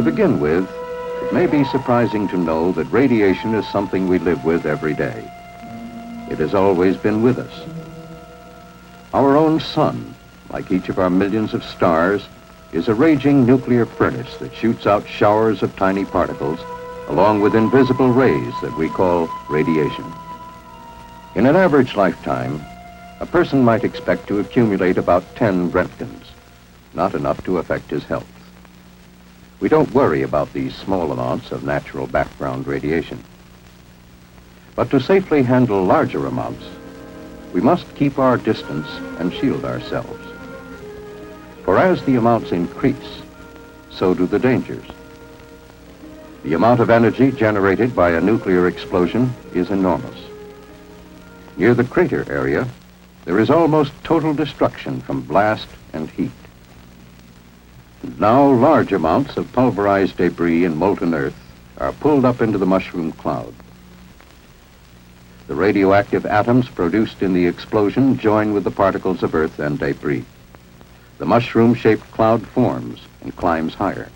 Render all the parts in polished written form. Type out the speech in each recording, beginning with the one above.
begin with, it may be surprising to know that radiation is something we live with every day. It has always been with us. Our own sun, like each of our millions of stars, is a raging nuclear furnace that shoots out showers of tiny particles along with invisible rays that we call radiation. In an average lifetime, a person might expect to accumulate about 10 Roentgens, not enough to affect his health. We don't worry about these small amounts of natural background radiation. But to safely handle larger amounts, we must keep our distance and shield ourselves. For as the amounts increase, so do the dangers. The amount of energy generated by a nuclear explosion is enormous. Near the crater area, there is almost total destruction from blast and heat. And now large amounts of pulverized debris and molten earth are pulled up into the mushroom cloud. The radioactive atoms produced in the explosion join with the particles of earth and debris. The mushroom-shaped cloud forms and climbs higher.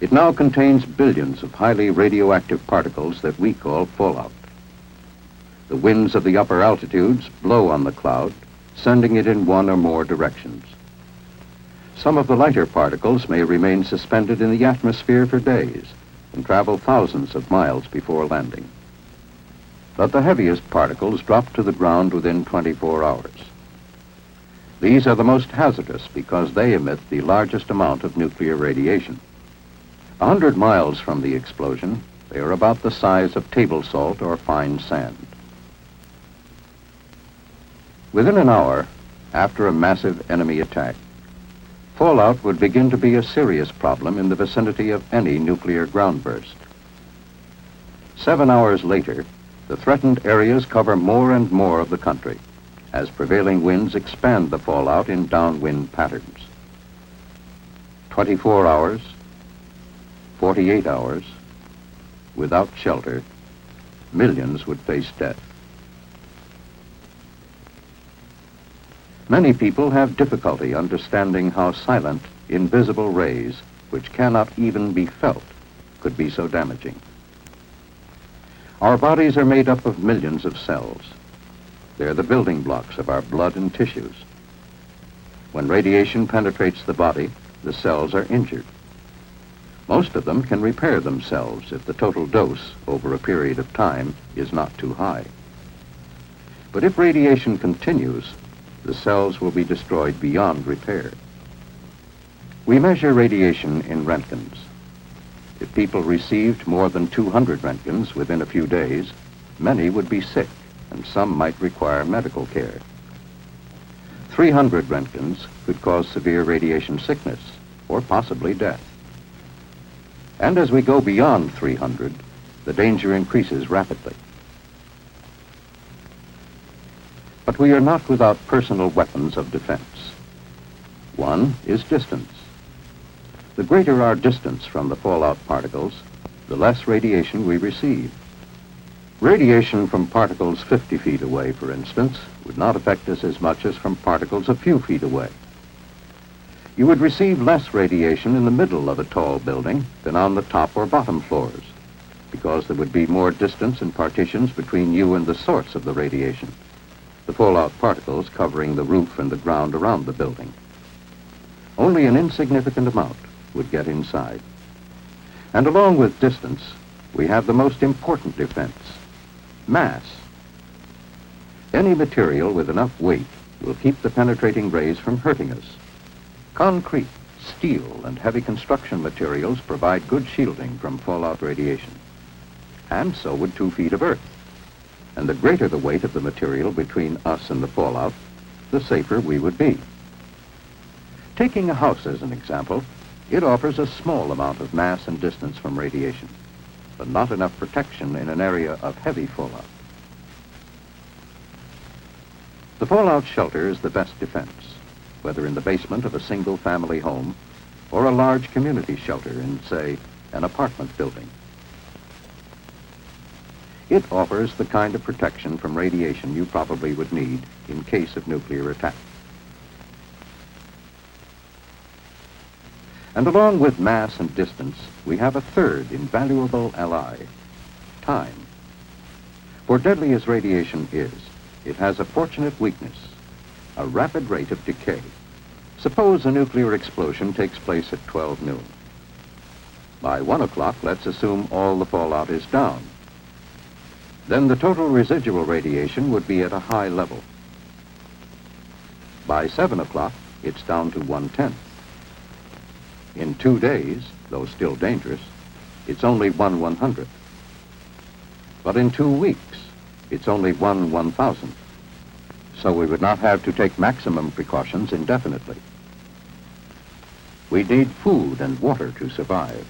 It now contains billions of highly radioactive particles that we call fallout. The winds of the upper altitudes blow on the cloud, sending it in one or more directions. Some of the lighter particles may remain suspended in the atmosphere for days and travel thousands of miles before landing. But the heaviest particles drop to the ground within 24 hours. These are the most hazardous because they emit the largest amount of nuclear radiation. 100 miles from the explosion, they are about the size of table salt or fine sand. Within an hour, after a massive enemy attack, fallout would begin to be a serious problem in the vicinity of any nuclear ground burst. 7 hours later, the threatened areas cover more and more of the country as prevailing winds expand the fallout in downwind patterns. 24 hours, 48 hours, without shelter, millions would face death. Many people have difficulty understanding how silent, invisible rays, which cannot even be felt, could be so damaging. Our bodies are made up of millions of cells. They're the building blocks of our blood and tissues. When radiation penetrates the body, the cells are injured. Most of them can repair themselves if the total dose over a period of time is not too high. But if radiation continues, the cells will be destroyed beyond repair. We measure radiation in Roentgens. If people received more than 200 Roentgens within a few days, many would be sick, and some might require medical care. 300 Roentgens could cause severe radiation sickness, or possibly death. And as we go beyond 300, the danger increases rapidly. But we are not without personal weapons of defense. One is distance. The greater our distance from the fallout particles, the less radiation we receive. Radiation from particles 50 feet away, for instance, would not affect us as much as from particles a few feet away. You would receive less radiation in the middle of a tall building than on the top or bottom floors, because there would be more distance and partitions between you and the source of the radiation, the fallout particles covering the roof and the ground around the building. Only an insignificant amount would get inside. And along with distance, we have the most important defense, mass. Any material with enough weight will keep the penetrating rays from hurting us. Concrete, steel, and heavy construction materials provide good shielding from fallout radiation. And so would 2 feet of earth. And the greater the weight of the material between us and the fallout, the safer we would be. Taking a house as an example, it offers a small amount of mass and distance from radiation, but not enough protection in an area of heavy fallout. The fallout shelter is the best defense, whether in the basement of a single-family home or a large community shelter in, say, an apartment building. It offers the kind of protection from radiation you probably would need in case of nuclear attack. And along with mass and distance, we have a third invaluable ally, time. For deadly as radiation is, it has a fortunate weakness, a rapid rate of decay. Suppose a nuclear explosion takes place at 12 noon. By 1 o'clock, let's assume all the fallout is down. Then the total residual radiation would be at a high level. By 7 o'clock, it's down to 1/10. In 2 days, though still dangerous, it's only 1/100th. But in 2 weeks, it's only 1/1000th. So we would not have to take maximum precautions indefinitely. We need food and water to survive.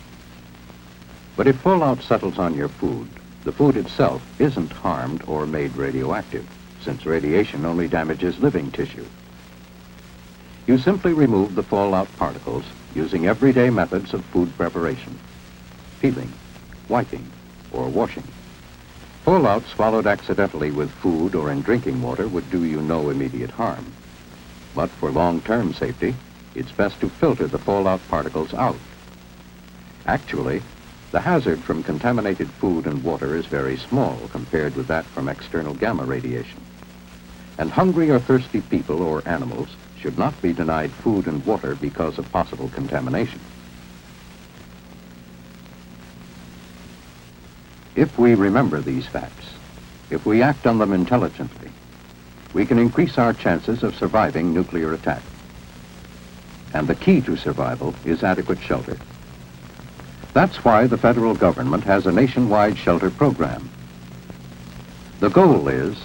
But if fallout settles on your food, the food itself isn't harmed or made radioactive, since radiation only damages living tissue. You simply remove the fallout particles using everyday methods of food preparation: peeling, wiping, or washing. Fallout swallowed accidentally with food or in drinking water would do you no immediate harm. But for long-term safety, it's best to filter the fallout particles out. Actually, the hazard from contaminated food and water is very small compared with that from external gamma radiation. And hungry or thirsty people or animals should not be denied food and water because of possible contamination. If we remember these facts, if we act on them intelligently, we can increase our chances of surviving nuclear attack. And the key to survival is adequate shelter. That's why the federal government has a nationwide shelter program. The goal is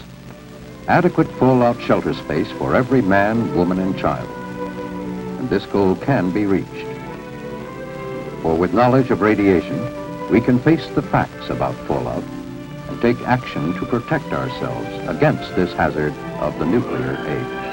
adequate fallout shelter space for every man, woman, and child. And this goal can be reached. For with knowledge of radiation, we can face the facts about fallout and take action to protect ourselves against this hazard of the nuclear age.